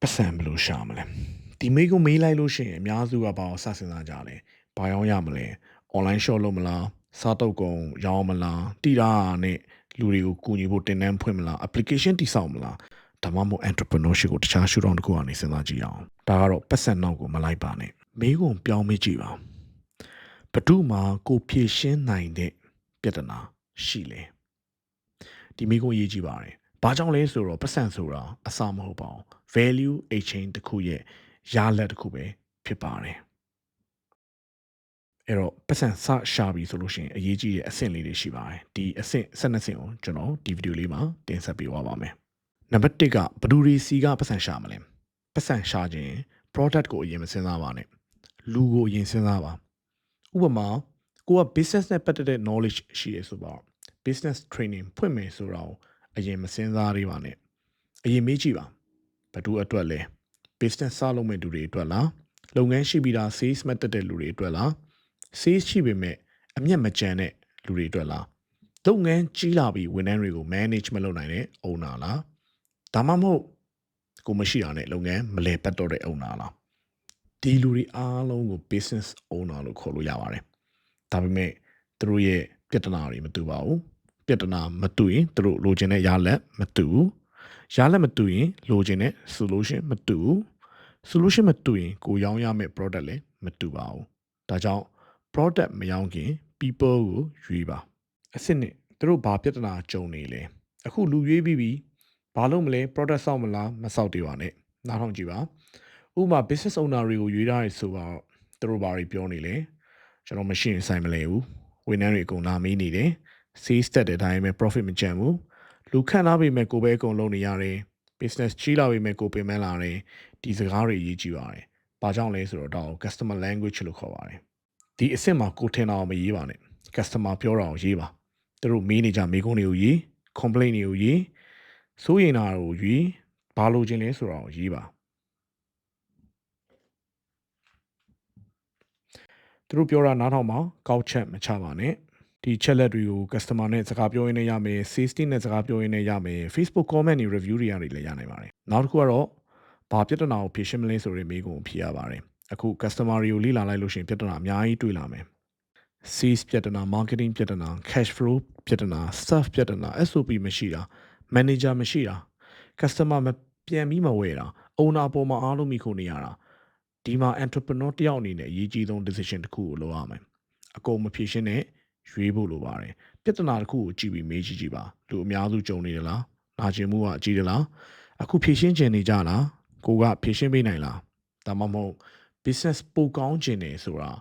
ပတ်စံဘယ်လိုရှာမလဲဒီမေးကိုမေးလိုက်လို့ရှိရင်အများစုကဘာအောင်စစဉ်းစားကြလဲဘာရောင်းရမလဲ online shop လုပ်မလားစားတုပ်ကုန်ရောင်းမလားတီတာနဲ့လူတွေကိုကူညီဖို့တင်နန်းဖွင့်မလား application တိစောက်မလားဒါမှမဟုတ် entrepreneurship ကိုတခြားရှုထောင့်တစ်ခုကနေစဉ်းစားကြည့်အောင်ဒါကတော့ပတ်စံနောက်ကိုမလိုက်ပါနဲ့မေးခွန်းပြောင်းမေးကြည့်ပါဘဒုမှာကိုဖြည့်ရှင်းနိုင်တဲ့ပြဿနာရှိလဲဒီမေးခွန်းရေးကြည့်ပါတယ်ဘာကြောင့်လဲဆိုတော့ပတ်စံဆိုတာအစမဟုတ်ပါဘူး value exchange တစ်ခုရဲ့ရလက်တစ်ခုပဲဖြစ်ပါတယ်အဲ့တော့ပတ်စံစရှာပြီဆိုလို့ရှိရင်အရေးကြီးတဲ့အဆင့်လေးတွေရှိပါတယ်ဒီအဆင့်12ဆင့်ကိုကျွန်တော်ဒီဗီဒီယိုလေးမှာတင်ဆက်ပေးသွားပါမယ်နံပါတ်1ကဘယ်သူတွေစီကပတ်စံရှာမလဲပတ်စံရှာခြင်း product ကိုအရင်မစဉ်းစားပါနဲ့လူကိုအရင်စဉ်းစားပါဥပမာကိုက business နဲ့ပတ်သက်တဲ့ knowledge ရှိရဆိုပါ business training ဖွင့်မယ်ဆိုတော့အရင်မစဉ်းစားသေးပါနဲ့အရင်မေးကြည့်ပါဘယ်သူအတွက်လဲ business စလုပ်မဲ့လူတွေအတွက်လားလုပ်ငန်းရှိပြီးသား sales မဲ့တက်တဲ့လူတွေအတွက်လား sales ရှိပေမဲ့အမျက်မကြမ်းတဲ့လူတွေအတွက်လားလုပ်ငန်းကြီးလာပြီးဝန်ထမ်းတွေကို manage မလုပ်နိုင်တဲ့ owner လားဒါမှမဟုတ်ကိုမရှိတာနဲ့လုပ်ငန်းမလဲပတ်တော့တဲ့ owner လားဒီလူတွေအားလုံးကို business owner လို့ခေါ်လို့ရပါတယ်ဒါပေမဲ့သူတို့ရဲ့ပြဿနာတွေမတူပါဘူးပြဿနာမတူရင်သူတို့လိုချင်တဲ့ရလက်မတူဘူးရလက်မတူရင်လိုချင်တဲ့ solution မတူဘူး solution မတူရင်ကိုရောင်းရမယ့် product လည်းမတူပါဘူးဒါကြောင့် product မရောင်းခင် people ကိုရွေးပါအစစ်နဲ့သူတို့ဘာပြဿနာကြုံနေလဲအခုလူရွေးပြီးပြီဘာလို့မလဲ product စောက်မလားမစောက်သေးပါနဲ့နားထောင်ကြည့်ပါဥပမာ business owner တွေကိုရွေးထားရဆိုတော့သူတို့ဘာတွေပြောနေလဲကျွန်တော်မရှိရင်ဆိုင်မလဲဘူးဝန်ထမ်းတွေအကုန်လာမေးနေတယ် sales တက်တဲ့အတိုင်းပဲ profit မကျန်ဘူးလူခန့်လာပေမဲ့ကိုပဲအကုန်လုံးနေရတယ် business ကြီးလာပေမဲ့ကိုပင်ပန်းလာတယ်ဒီစကားတွေအရေးကြီးပါတယ်ဘာကြောင့်လဲဆိုတော့ဒါကို customer language လို့ခေါ်ပါတယ်ဒီအဆင့်မှာကိုထင်တာအောင်မရေးပါနဲ့ customer ပြောတာအောင်ရေးပါသူတို့မေးနေကြမေးခွန်းတွေကိုရေး complaint တွေကိုရေးစိုးရင်တာကိုရေးဘာလို့ခြင်းလဲဆိုတာကိုရေးပါသူတို့ပြောတာနားထောင်ပါကောက်ချက်မချပါနဲ့ဒီချက်လက်တွေကို customer နဲ့စကားပြောရင်းနဲ့ရမယ် sales team နဲ့စကားပြောရင်းနဲ့ရမယ် Facebook comment တွေ review တွေရတယ်လည်းရနိုင်ပါတယ်နောက်တစ်ခုကတော့ဘာပြဿနာကိုဖြေရှင်းမလဲဆိုတဲ့မေးခွန်းကိုဖြေရပါတယ်အခု customer တွေကိုလေ့လာလိုက်လို့ရှိရင်ပြဿနာအများကြီးတွေ့လာမယ် sales ပြဿနာ marketing ပြဿနာ cash flow ပြဿနာ staff ပြဿနာ SOP မရှိတာ manager မရှိတာ customer မပြန်ပြီးမဝယ်တာ owner ပေါ်မှာအားလုံးမိခိုနေရတာဒီမှာ entrepreneur တယောက်အနေနဲ့အရေးကြီးဆုံး decision တစ်ခုကိုလုပ်ရမယ်အကုန်မဖြေရှင်းနဲ့ရွေးဖို့လိုပါတယ်ပြဿနာတစ်ခုကိုကြည့်ပြီးမေးကြည့်ကြည့်ပါလူအများစုကြုံနေတယ်လားနာကျင်မှုကအကြီးတယ်လားအခုဖြေရှင်းခြင်းနေကြလားကိုကဖြေရှင်းပေးနိုင်လားဒါမှမဟုတ် business ပိုကောင်းခြင်းနေဆိုတာ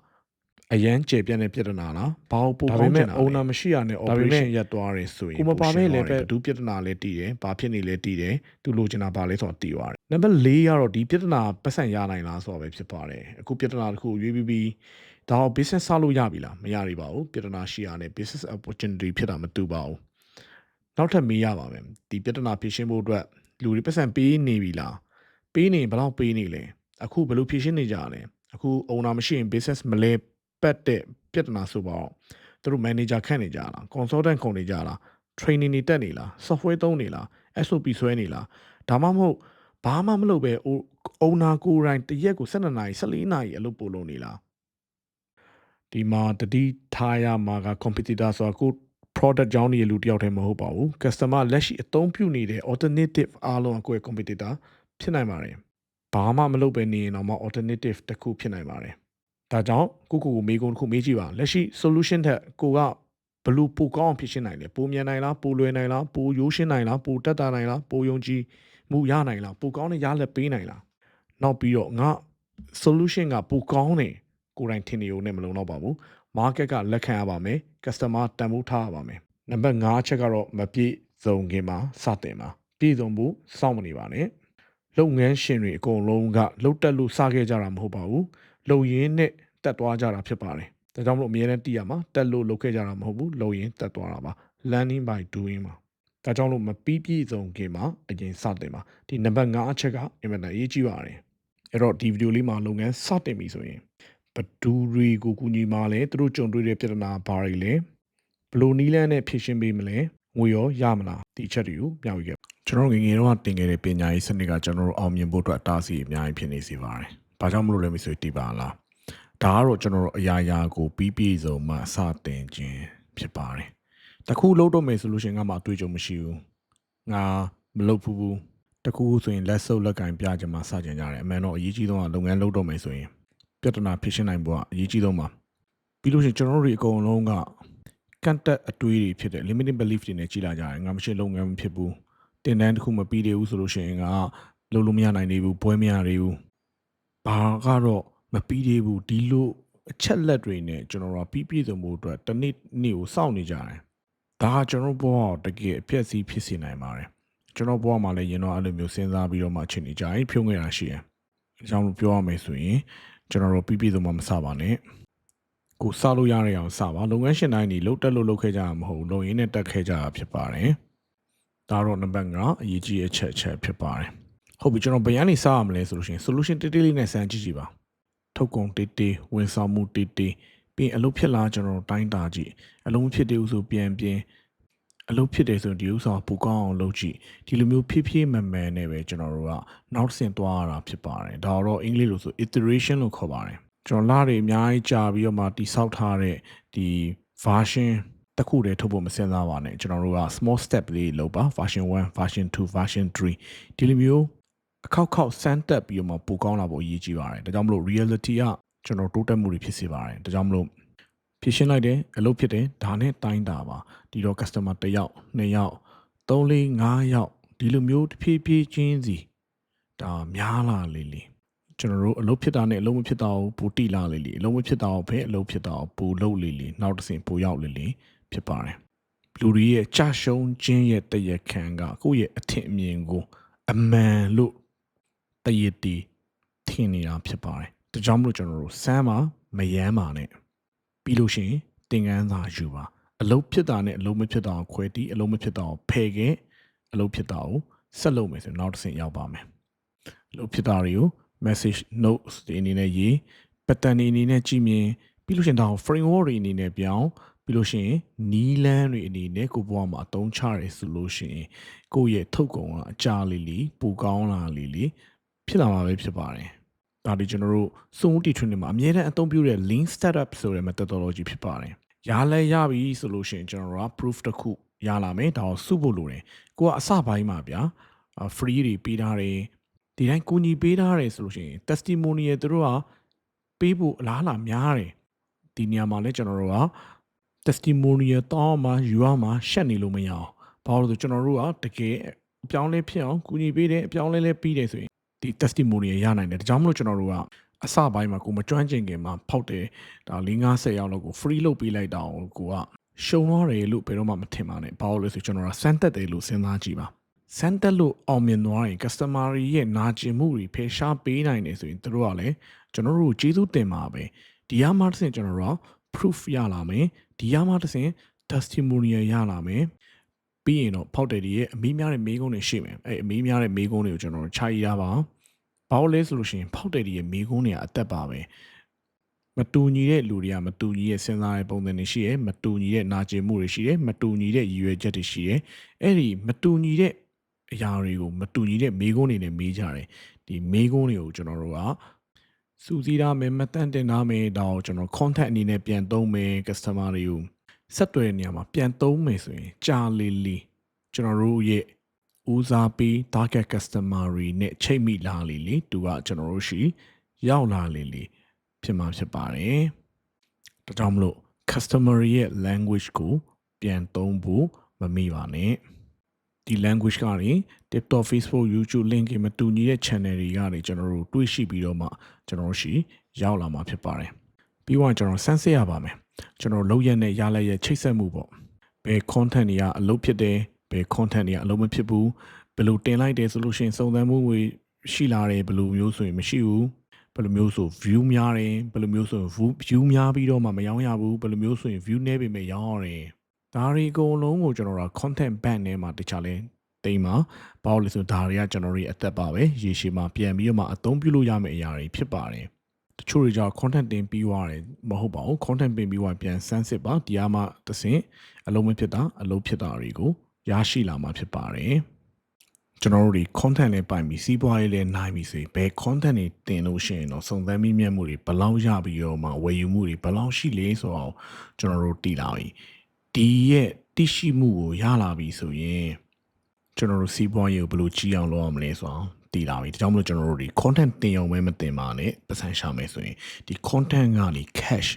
အရန်ကျေပြန့်တဲ့ပြဿနာလားဘာလို့ပိုကောင်းခြင်းတာလဲ owner မရှိရနဲ့ operation ရပ်သွားတယ်ဆိုရင်ကိုမပါမဲ့လည်းပဲဘဒုပြဿနာလည်းတည်တယ်ဘာဖြစ်နေလဲတည်တယ်သူလိုချင်တာဘာလဲဆိုတော့တည်သွားတယ်နံပါတ်4ကတော့ဒီပြဿနာပတ်စံရနိုင်လားဆိုတော့ပဲဖြစ်ပါတယ်အခုပြဿနာတစ်ခုရွေးပြီးဒါတော့ business စလို့ရပြီလားမရသေးပါဘူးပြဿနာရှိရနဲ့ business opportunity ဖြစ်တာမတူပါဘူးနောက်ထပ်မေးရပါမယ်ဒီပြဿနာဖြေရှင်းဖို့အတွက်လူတွေပတ်စံပေးနေပြီလားပေးနေဘယ်လောက်ပေးနေလဲအခုဘယ်လိုဖြေရှင်းနေကြလဲအခု owner မရှိရင် business မလဲပတ်တဲ့ပြဿနာဆိုပါတော့သူတို့ manager ခန့်နေကြလား consultant ခုံနေကြလား training တွေတက်နေလား software သုံးနေလား SOP ဆွဲနေလားဒါမှမဟုတ်ဘာမှမလုပ်ပဲ owner ကိုယ်တိုင်တရက်ကို12နာရီ14နာရီအလုပ်ပို့လုပ်နေလားဒီမှာတတိထားရမှာက competitor ဆိုတာကို product ကြောင်းနေလူတယောက်တည်းမဟုတ်ပါဘူး customer လက်ရှိအသုံးပြုနေတဲ့ alternative အားလုံးကိုယ့်ရဲ့ competitor ဖြစ်နိုင်ပါတယ်ဘာမှမလုပ်ပဲနေရင်တော့မှ alternative တစ်ခုဖြစ်နိုင်ပါတယ်ဒါကြောင့်ကိုမေးခွန်းတစ်ခုမေးကြည့်ပါလက်ရှိ solution ထက်ကိုကဘလို့ပိုကောင်းအောင်ဖြစ်ရှင်းနိုင်လဲပိုမြန်နိုင်လားပိုလွယ်နိုင်လားပိုရိုးရှင်းနိုင်လားပိုတက်တာနိုင်လားပိုယုံကြည်မှုရနိုင်လားပိုကောင်းတဲ့ရလက်ပေးနိုင်လားနောက်ပြီးတော့ငါ solution ကပိုကောင်းတယ်ကိုယ်တိုင်ထင်နေုံနဲ့မလုံတော့ပါဘူး market ကလက်ခံရပါမယ် customer တန်ဖိုးထားရပါမယ်နံပါတ်5ချက်ကတော့မပြည့်စုံခင်မှာစတင်ပါပြည့်စုံဖို့စောင့်မနေပါနဲ့လုပ်ငန်းရှင်တွေအကုန်လုံးကလှုပ်တက်လို့စခဲ့ကြတာမဟုတ်ပါဘူးလုံရင်းနဲ့တက်သွားကြတာဖြစ်ပါတယ်ဒါကြောင့်မလို့အမြဲတမ်းတည်ရမှာတက်လို့လုပ်ခဲ့ကြတာမဟုတ်ဘူးလုံရင်းတက်သွားတာပါ learning by doing ပါဒါကြောင့်လို့မပြီးပြည့်စုံခင်မှာအရင်စတင်ပါဒီနံပါတ်5အချက်ကအင်မတန်အရေးကြီးပါတယ်အဲ့တော့ဒီဗီဒီယိုလေးမှာလုပ်ငန်းစတင်ပြီဆိုရင်ဘဒူတွေကိုကူညီမှာလဲသူတို့ကြုံတွေ့တဲ့ပြဿနာဘာတွေလဲဘလို့နီးလန်းနဲ့ဖြေရှင်းပေးမလဲငွေရောရမလားဒီအချက်တွေကိုမျှဝေခဲ့ ကျွန်တော်ငယ်ငယ်တော့တင်ခဲ့တဲ့ပညာရေးစနစ်ကကျွန်တော်တို့အောင်မြင်ဖို့အတွက်အတားအဆီးအများကြီးဖြစ်နေစေပါတယ်။ဘာကြောင့်မလို့လဲမဆိုတိပါလား။ဒါကတော့ကျွန်တော်တို့အရာရာကိုပြီးပြည့်စုံမှစတင်ခြင်းဖြစ်ပါတယ်။တခုလုံးတော့မယ်ဆိုလို့ရှိရင်ငါမှအတွေ့အကြုံမရှိဘူး။ငါမလုပ်ဘူး။တခုဆိုရင်လက်စုပ်လက်ကင်ပြကြမှာစကြင်ကြတယ်။အမှန်တော့အရေးကြီးဆုံးကလုပ်ငန်းလုပ်တော့မယ်ဆိုရင်ပြဿနာဖြစ်ရှင်းနိုင်ဖို့ကအရေးကြီးဆုံးပါ။ပြီးလို့ရှိရင်ကျွန်တော်တို့တွေအကုန်လုံးကကန့်တက်အတွေးတွေဖြစ်တဲ့ limiting belief တွေနဲ့ကြီးလာကြတယ်။ငါမရှိလုပ်ငန်းမဖြစ်ဘူး။တင်တန်းတစ်ခုမပြီးသေးဘူးဆိုလို့ရှိရင်ကလုံးလုံးမရနိုင်သေးဘူးပွဲမရသေးဘူးဘာကတော့မပြီးသေးဘူးဒီလိုအချက်လက်တွေနဲ့ကျွန်တော်တို့ပြီးပြည့်စုံမှုအတွက်တစ်နေ့ကိုစောင့်နေကြတယ်ဒါကကျွန်တော်ဘဝတကယ်အပြည့်အစည်ဖြစ်စေနိုင်ပါတယ်ကျွန်တော်ဘဝမှာလည်းရင်တော့အဲ့လိုမျိုးစဉ်းစားပြီးတော့မှချိန်နေကြရင်ဖြုံးခဲ့တာရှိတယ်အကြောင်းလို့ပြောရမယ်ဆိုရင်ကျွန်တော်တို့ပြီးပြည့်စုံမှမစပါနဲ့ကိုစလို့ရတဲ့အောင်စပါလုပ်ငန်းရှင်တိုင်းဒီလှုပ်တက်လို့လုပ်ခဲ့ကြတာမဟုတ်ဘူးလုပ်ရင်းနဲ့တက်ခဲ့ကြတာဖြစ်ပါတယ်ဒါတော့နံပါတ်9အရေးကြီးအချက်ဖြစ်ပါတယ်ဟုတ်ပြီကျွန်တော်ဘယ်ရန်နေစရမလဲဆိုလို့ရှိရင် solution တေးသေးလေးနဲ့စမ်းကြည့်ကြည့်ပါထုတ်ကုန်တေးတေးဝန်ဆောင်မှုတေးတေးပြီးအလုပ်ဖြစ်လာကျွန်တော်တိုင်းတာကြည့်အလုံးဖြစ်သေးဘူးဆိုပြန်အလုပ်ဖြစ်တယ်ဆိုရင်ဒီဥစ္စာပူကောင်းအောင်လုပ်ကြည့်ဒီလိုမျိုးဖြည်းဖြည်းမှန်မှန်နဲ့ပဲကျွန်တော်တို့ကနောက်ဆင့်သွားရတာဖြစ်ပါတယ်ဒါတော့အင်္ဂလိပ်လိုဆို iteration လို့ခေါ်ပါတယ်ကျွန်တော်လာတွေအများကြီးကြာပြီးတော့မှတိဆောက်ထားတဲ့ဒီ version တခုတည်းထုတ်ဖို့မစင်စားပါနဲ့ကျွန်တော်တို့က small step လေးလုပ်ပါ version 1 version 2 version 3ဒီလိုမျိုးအခောက်စမ်းတက်ပြီးတော့မှပိုကောင်းလာဖို့အရေးကြီးပါတယ်ဒါကြောင့်မလို့ reality ကကျွန်တော်တိုးတက်မှုတွေဖြစ်စေပါတယ်ဒါကြောင့်မလို့ဖြစ်ရှင်းလိုက်တယ်အလုပ်ဖြစ်တယ်ဒါနဲ့တိုင်းတာပါဒီတော့ customer 1ယောက်2ယောက်3 4 5ယောက်ဒီလိုမျိုးတစ်ဖြည်းဖြည်းချင်းစီဒါများလာလေကျွန်တော်တို့အလုပ်ဖြစ်တာနဲ့အလုပ်မဖြစ်တာကိုပိုတိလာလေအလုပ်မဖြစ်တာကိုပဲအလုပ်ဖြစ်တာကိုပိုလုပ်လေနောက်တစ်ဆင့်ပိုရောက်လေဖြစ်ပါတယ်လူတွေရဲ့ကြာရှုံးခြင်းရဲ့တရခံကကိုယ့်ရဲ့အထင်အမြင်ကိုအမှန်လို့တရတီထင်နေတာဖြစ်ပါတယ်ဒါကြောင့်မလို့ကျွန်တော်တို့စမ်းပါမယမ်းပါနဲ့ပြီးလို့ရှိရင်သင်ခန်းစာယူပါအလုပ်ဖြစ်တာနဲ့အလုပ်မဖြစ်တာကိုခွဲတီးအလုပ်မဖြစ်တာကိုဖယ်ခဲ့အလုပ်ဖြစ်တာကိုဆက်လုပ်မယ်ဆိုရင်နောက်တစ်ဆင့်ရောက်ပါမယ်အလုပ်ဖြစ်တာတွေကို message notes တွေအနေနဲ့ရေး pattern တွေအနေနဲ့ကြည့်မြင်ပြီးလို့ရှိရင်ဒါကို framework တွေအနေနဲ့ပြောင်းပြီးလို့ရှိရင်နီးလန်းတွေအနေနဲ့ကိုဘဝမှာအသုံးချရဲဆိုလို့ရှိရင်ကိုယ့်ရဲ့ထုတ်ကုန်ကအကြလေးပိုကောင်းလာလေးဖြစ်လာမှာပဲဖြစ်ပါတယ်ဒါဒီကျွန်တော်တို့စုံဦးတီထွန်းနေမှာအမြဲတမ်းအသုံးပြုတဲ့ lean startup ဆိုတဲ့ methodology ဖြစ်ပါတယ်ရလဲရပြီဆိုလို့ရှိရင်ကျွန်တော်တို့က proof တစ်ခုရလာမယ်ဒါကိုစုဖို့လိုတယ်ကိုကအစပိုင်းမှာဗျာ free တွေပေးထားတယ်ဒီတိုင်းကူညီပေးထားတယ်ဆိုလို့ရှိရင် testimonial သူတို့ကပေးဖို့အလားအလာများတယ်ဒီနေရာမှာလည်းကျွန်တော်တို့က testimonial တောင်းမှယူရမှရှက်နေလို့မရအောင်ဘာလို့လဲဆိုကျွန်တော်တို့ကတကယ်အပြောင်းလဲဖြစ်အောင်ကူညီပေးတယ်အပြောင်းလဲပြီးတယ်ဆိုရင်ဒီ testimonial ရနိုင်တယ်ဒါကြောင့်မလို့ကျွန်တော်တို့ကအစပိုင်းမှာကိုမကျွမ်းကျင်ခင်မှာဖောက်တယ်ဒါ50ရောက်လောက်ကို free လုပ်ပေးလိုက်တာကိုကရှုံသွားတယ်လို့ဘယ်တော့မှမထင်ပါနဲ့ဘာလို့လဲဆိုကျွန်တော်ကစမ်းသက်တယ်လို့စဉ်းစားကြည့်ပါစမ်းသက်လို့အောင်မြင်သွားရင် customer ရဲ့နာကျင်မှုတွေဖယ်ရှားပေးနိုင်တယ်ဆိုရင်တို့ကလည်းကျွန်တော်တို့ကျေးဇူးတင်ပါပဲဒီအမှတစ်ဆင့်ကျွန်တော်တို့ proof ရလာမယ်ဒီအမှတစ်ဆင့် testimonial ရလာမယ်ပြီးရင်တော့ဖောက်တယ်တွေရဲ့အမေးများတဲ့မေးခွန်းတွေရှိမယ်အဲအမေးများတဲ့မေးခွန်းတွေကိုကျွန်တော်တို့ခြာရရပါဘာလို့လဲဆိုလို့ရှိရင်ဖောက်တယ်တွေရဲ့မေးခွန်းတွေကအသက်ပါပဲမတူညီတဲ့လူတွေကမတူညီတဲ့စဉ်းစားတဲ့ပုံစံတွေရှိတယ်မတူညီတဲ့နာကျင်မှုတွေရှိတယ်မတူညီတဲ့ရည်ရွယ်ချက်တွေရှိတယ်အဲ့ဒီမတူညီတဲ့အရာတွေကိုမတူညီတဲ့မေးခွန်းတွေနဲ့မေးကြတယ်ဒီမေးခွန်းတွေကိုကျွန်တော်တို့ကစူးစီးထားမယ်မတန့်တင်ထားမယ်ဒါကိုကျွန်တော် content အနေနဲ့ပြန်သုံးမယ် customer တွေကိုဆက်သွယ်နေရမှာပြန်သုံးမယ်ဆိုရင်ကြာလေးကျွန်တော်တို့ရဲ့ဦးစားပေး target customer တွေနဲ့ချိတ်မိလာလေသူကကျွန်တော်တို့ရှိရောက်လာလေဖြစ်မှာဖြစ်ပါတယ်ဒါကြောင့်မလို့ customer ရဲ့ language ကိုပြန်သုံးဖို့မမေ့ပါနဲ့ဒီ language ကနေ TikTok Facebook YouTube link တွေမတူညီတဲ့ channel တွေကနေကျွန်တော်တို့တွေးရှိပြီးတော့မှကျွန်တော်တို့ရှိရောက်လာမှာဖြစ်ပါတယ်ပြီးတော့ကျွန်တော်ဆန်းစစ်ရပါမယ်ကျွန်တော်လောက်ရက်နဲ့ရလိုက်ရဲ့ချိတ်ဆက်မှုပေါ့ဘယ် content တွေကအလုပ်ဖြစ်တယ်ဘယ် content တွေကအလုပ်မဖြစ်ဘူးဘယ်လိုတင်လိုက်တယ်ဆိုလို့ရှိရင်စုံစမ်းမှုတွေရှိလာတယ်ဘယ်လိုမျိုးဆိုရင်မရှိဘူးဘယ်လိုမျိုးဆို view များတယ်ဘယ်လိုမျိုးဆို view များပြီးတော့မှမရောင်းရဘူးဘယ်လိုမျိုးဆိုရင် view နည်းပေမဲ့ရောင်းရတယ်ဒါတွေအကုန်လုံးကိုကျွန်တော်တို့ content ban ထဲမှာတခြားလဲတိမ်မှာဘာလို့လဲဆိုဒါတွေကကျွန်တော်တို့ရဲ့အသက်ပါပဲရေရှည်မှာပြန်ပြီးတော့မှအသုံးပြုလို့ရမယ့်အရာတွေဖြစ်ပါတယ်တချို့တွေကြောင့် content တင်ပြီးွားတယ်မဟုတ်ပါဘူး content တင်ပြီးွားပြန်စမ်းစစ်ပါဒီအားမှသစင်အလုံးမဖြစ်တာအလုံးဖြစ်တာတွေကိုရရှိလာမှာဖြစ်ပါတယ် ကျွန်တော်တို့ဒီ content နဲ့ပိုင်ပြီးစီးပွားရေးလည်းနိုင်ပြီဆိုရင်ဘယ် content တွေတင်လို့ရှိရင်တော့စုံစမ်းမိမြတ်မှုတွေဘယ်လောက်ရပြီးတော့မှဝယ်ယူမှုတွေဘယ်လောက်ရှိလဲဆိုတော့ကျွန်တော်တို့တည်လာပြီဒီရဲ့သိရှိမှုကိုရလာပြီဆိုရင်ကျွန်တော်တို့စီးပွားရေးကိုဘယ်လိုကြီးအောင်လုပ်ရမလဲဆိုတော့တည်လာပြီဒါကြောင့်မလို့ကျွန်တော်တို့ဒီ content တင်အောင်ပဲမတင်ပါနဲ့ပတ်စံရှာမယ်ဆိုရင်ဒီ content ကနေ cash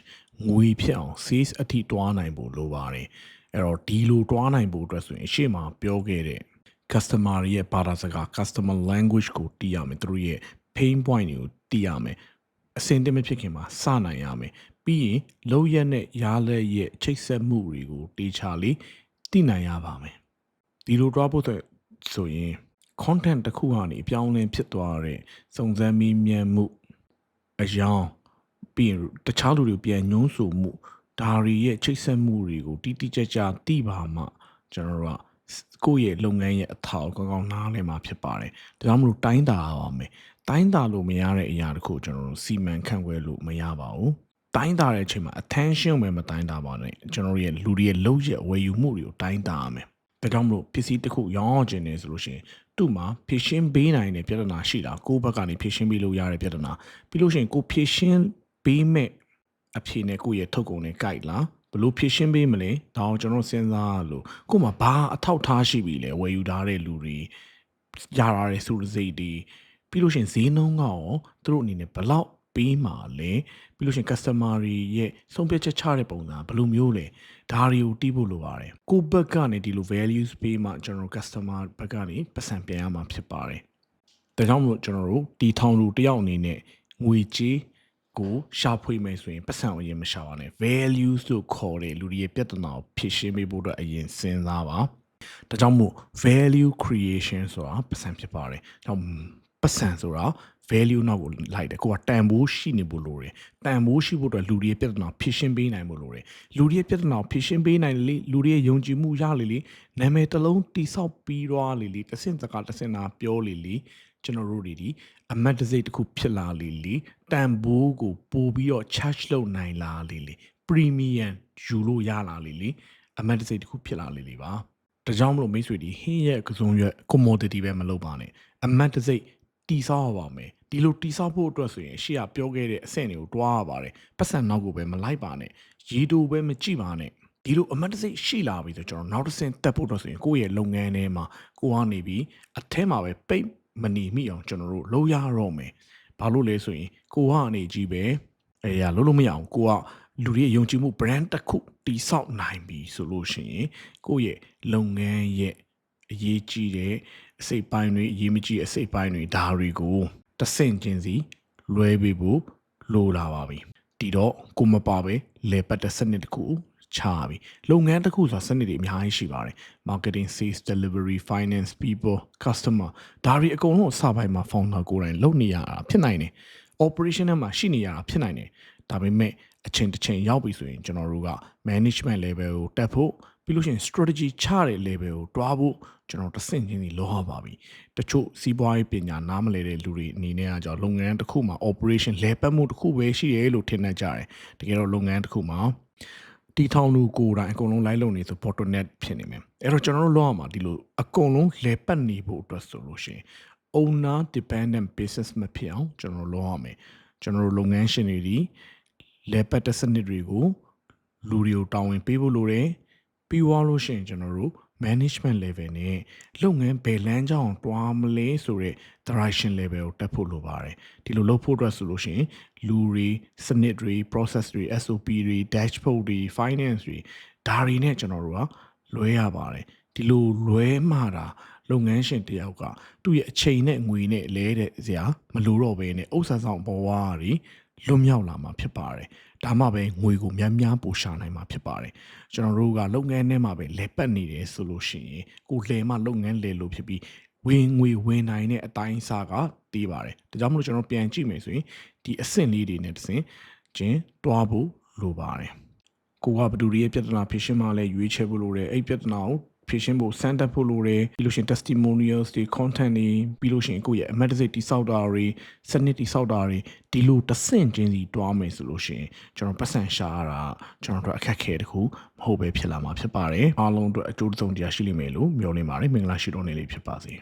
ငွေဖြစ်အောင် sales အထိတွားနိုင်ဖို့လိုပါတယ်အဲ့တော့ဒီလိုတွားနိုင်ဖို့အတွက်ဆိုရင်အရှိမပြောခဲ့တဲ့ customer ရဲ့ဘာသာစကား customer language ကိုတည်ရမယ်သူတို့ရဲ့ pain point တွေကိုတည်ရမယ်အစင်တင်မဖြစ်ခင်မှာစနိုင်ရမယ်ပြီးရင်လုံရက်နဲ့ရားလက်ရဲ့ချိတ်ဆက်မှုတွေကိုတေချာလေးတည်နိုင်ရပါမယ်ဒီလိုတွားဖို့ဆိုရင် content တစ်ခုဟာနေအပြောင်းအလဲဖြစ်သွားတဲ့စုံစမ်းမေးမြန်းမှုအယောင်ပြီးရင်တခြားလူတွေပြန်ညှိုးဆိုမှုဒါတွေရဲ့ချိတ်ဆက်မှုတွေကိုတိတိကျကျသိပါမှကျွန်တော်တို့ကကိုယ့်ရဲ့လုပ်ငန်းရဲ့အထောက်အကောင်းကောင်းနားလည်မှာဖြစ်ပါတယ်ဒါကြောင့်မလို့တိုင်းတာရပါမယ်တိုင်းတာလို့မရတဲ့အရာတခုကျွန်တော်တို့စီမံခန့်ခွဲလို့မရပါဘူးတိုင်းတာတဲ့အချိန်မှာ attention ပဲမတိုင်းတာပါနဲ့ကျွန်တော်တို့ရဲ့လူတွေရဲ့လုပ်ရက်ဝယ်ယူမှုတွေကိုတိုင်းတာရမယ်ဒါကြောင့်မလို့ပစ္စည်းတစ်ခုရောင်းအောင်ခြင်းနေဆိုလို့ရှိရင်သူ့မှာဖြည့်ရှင်းပေးနိုင်တဲ့ပြဿနာရှိတာကိုယ့်ဘက်ကနေဖြည့်ရှင်းပေးလို့ရတဲ့ပြဿနာပြီးလို့ရှိရင်ကိုဖြည့်ရှင်းပေးမဲ့အဖြေနဲ့ကိုယ့်ရဲ့ထုတ်ကုန်နဲ့ guide လားဘလို့ဖြည့်ရှင်းပေးမလဲဒါအောင်ကျွန်တော်စဉ်းစားလို့ကို့မှာဘာအထောက်ထားရှိပြီလဲဝယ်ယူထားတဲ့လူတွေရထားတဲ့စုစည်းတွေပြီးလို့ရှိရင်ဈေးနှုန်းကရောသူတို့အနေနဲ့ဘလောက်ပေးမှာလဲပြီးလို့ရှိရင် customer တွေရဲ့ဆုံးဖြတ်ချက်ချတဲ့ပုံစံဘယ်လိုမျိုးလဲဒါတွေကိုတီးဖို့လိုပါတယ်ကိုဘက်ကနေဒီလို values ပေးမှကျွန်တော် customer ဘက်ကနေပတ်စံပြန်ရမှာဖြစ်ပါတယ်ဒါကြောင့်မို့ကျွန်တော်တို့တီထောင်လူတယောက်အနေနဲ့ငွေကြေးကိုရှာဖွေမယ်ဆိုရင်ပတ်စံအရင်မရှာပါနဲ့ values လို့ခေါ်တဲ့လူတွေရဲ့ပြဿနာကိုဖြေရှင်းပေးဖို့အတွက်အရင်စဉ်းစားပါဒါကြောင့်မို့ value creation ဆိုတာပတ်စံဖြစ်ပါတယ်။ဒါပတ်စံဆိုတာ value နောက်ကိုလိုက်တယ်။ကိုကတန်ဖိုးရှိနေဖို့လိုတယ်။တန်ဖိုးရှိဖို့အတွက်လူတွေရဲ့ပြဿနာဖြေရှင်းပေးနိုင်ဖို့လိုတယ်။လူတွေရဲ့ပြဿနာဖြေရှင်းပေးနိုင်လေလူတွေရဲ့ယုံကြည်မှုရလေနာမည်တစ်လုံးတိဆောက်ပြီးတော့လေတဆင့်စကားတဆင့်နာပြောလေကျွန်တော်တို့တွေဒီအမတ်တစိတ်တစ်ခုဖြစ်လာလေတန်ဖိုးကိုပို့ပြီးတော့ charge လုပ်နိုင်လာလေ premium ယူလို့ရလာလေအမတ်တစိတ်တစ်ခုဖြစ်လာလေပါဒါကြောင့်မလို့မိတ်ဆွေဒီဟင်းရဲ့ကစုံရွက် commodity ပဲမလုပ်ပါနဲ့အမတ်တစိတ်တီဆောက်ရပါမယ်ဒီလိုတီဆောက်ဖို့အတွက်ဆိုရင်ရှေ့ကပြောခဲ့တဲ့အဆင့်တွေကိုတွားရပါတယ်ပတ်စံနောက်ကိုပဲမလိုက်ပါနဲ့ရေတိုပဲမကြည့်ပါနဲ့ဒီလိုအမတ်တစိတ်ရှိလာပြီဆိုကျွန်တော်နောက်တစ်ဆင့်တက်ဖို့အတွက်ဆိုရင်ကိုယ့်ရဲ့လုပ်ငန်းထဲမှာကိုကနေပြီးအထက်မှာပဲပိတ်မနေမိအောင်ကျွန်တော်တို့လုပ်ရတော့မယ်ဘာလို့လဲဆိုရင်ကိုကနေကြီးပဲရလုပ်လို့မရအောင်ကိုကလူတွေယုံကြည်မှု brand တစ်ခုတိဆောက်နိုင်ပြီဆိုလို့ရှိရင်ကိုယ့်ရဲ့လုပ်ငန်းရဲ့အရေးကြီးတဲ့အစိတ်ပိုင်းတွေအရေးမကြီးအစိတ်ပိုင်းတွေဒါတွေကိုတဆင့်ချင်းစီလွဲပေးဖို့လိုလာပါပြီဒီတော့ကိုမပါပဲလေပတ်တဲ့စနစ်တစ်ခုချပြီလုပ်ငန်းတစ်ခုဆိုတာစနစ်တွေအများကြီးရှိပါတယ် marketing sales delivery finance people customer ဒါတွေအကုန်လုံးအစပိုင်းမှာ founder ကိုယ်တိုင်လုပ်နေရတာဖြစ်နိုင်တယ် operation ထဲမှာရှိနေရတာဖြစ်နိုင်တယ်ဒါပေမဲ့အချိန်တစ်ချိန်ရောက်ပြီဆိုရင်ကျွန်တော်တို့က management level ကိုတက်ဖို့ပြီးလို့ရှိရင် strategy ချတဲ့ level ကိုတွားဖို့ကျွန်တော်တဆင့်ချင်းစီလောရပါပြီတချို့စီးပွားရေးပညာနားမလည်တဲ့လူတွေအနေနဲ့ကကြောင့်လုပ်ငန်းတစ်ခုမှာ operation လဲပတ်မှုတစ်ခုပဲရှိရဲလို့ထင်နေကြတယ်တကယ်တော့လုပ်ငန်းတစ်ခုမှာတီထောင်လူကိုယ်တိုင်အကုန်လုံးလိုက်လုံနေဆို bottleneck ဖြစ်နေမယ်အဲ့တော့ကျွန်တော်တို့လောက်ရမှာဒီလိုအကုန်လုံးလဲပတ်နေဖို့အတွက်ဆိုလို့ရှိရင် owner dependent business မဖြစ်အောင်ကျွန်တော်လောက်ရမယ်ကျွန်တော်တို့လုပ်ငန်းရှင်တွေဒီလဲပတ်တဲ့စနစ်တွေကိုလူတွေကိုတာဝန်ပေးဖို့လိုတယ်ပြီးသွားလို့ရှိရင်ကျွန်တော်တို့ management level နဲ့လုပ်ငန်းဘယ်လမ်းကြောင်းတွားမလဲဆိုတဲ့ direction level ကိုတက်ဖို့လိုပါတယ်ဒီလိုလုပ်ဖို့အတွက်ဆိုလို့ရှိရင်လူတွေစနစ်တွေ process တွေ SOP တွေ dashboard တွေ finance တွေဒါတွေနဲ့ကျွန်တော်တို့ကလွဲရပါတယ်ဒီလိုလွဲမှာတာလုပ်ငန်းရှင်တယောက်ကသူ့ရဲ့အချိန်နဲ့ငွေနဲ့လဲတဲ့ဇာမလိုတော့ဘဲနဲ့ဥစ္စာဆောင်ဘဝတွေလွတ်မြောက်လာမှာဖြစ်ပါတယ်ဒါမှပဲငွေကိုများများပိုရှာနိုင်မှာဖြစ်ပါတယ်ကျွန်တော်တို့ကလုပ်ငန်းထဲမှာပဲလဲပတ်နေတယ်ဆိုလို့ရှိရင်ကိုလှယ်မှလုပ်ငန်းလဲလို့ဖြစ်ပြီးဝင်ငွေဝင်နိုင်တဲ့အတိုင်းအစားကတေးပါတယ်ဒါကြောင့်မလို့ကျွန်တော်ပြန်ကြည့်မယ်ဆိုရင်ဒီအဆင့်လေးတွေနဲ့တစ်ဆင့်ချင်းတွားဖို့လိုပါတယ်ကိုကဘသူတွေရဲ့ပြဿနာဖြေရှင်းမှလည်းရွေးချယ်ဖို့လိုတယ်အဲ့ပြဿနာကိုဖြေရှင်းဖို့စမ်းသပ်ဖို့လိုတယ်ပြီးလို့ရှိရင် testimonials တွေ content တွေပြီးလို့ရှိရင်ကိုယ့်ရဲ့အမတ်တစိတ်တိဆောက်တာတွေစနစ်တိဆောက်တာတွေဒီလိုတဆင့်ချင်းစီတွားမယ်ဆိုလို့ရှိရင်ကျွန်တော်ပတ်စံရှာရတာကျွန်တော်တို့အခက်ခဲတခုမဟုတ်ပဲဖြစ်လာမှာဖြစ်ပါတယ်အားလုံးအတွက်အကျိုးသုံးတရားရှိလိမ့်မယ်လို့မျှော်လင့်ပါတယ်မင်္ဂလာရှိတော်နေလေးဖြစ်ပါစေ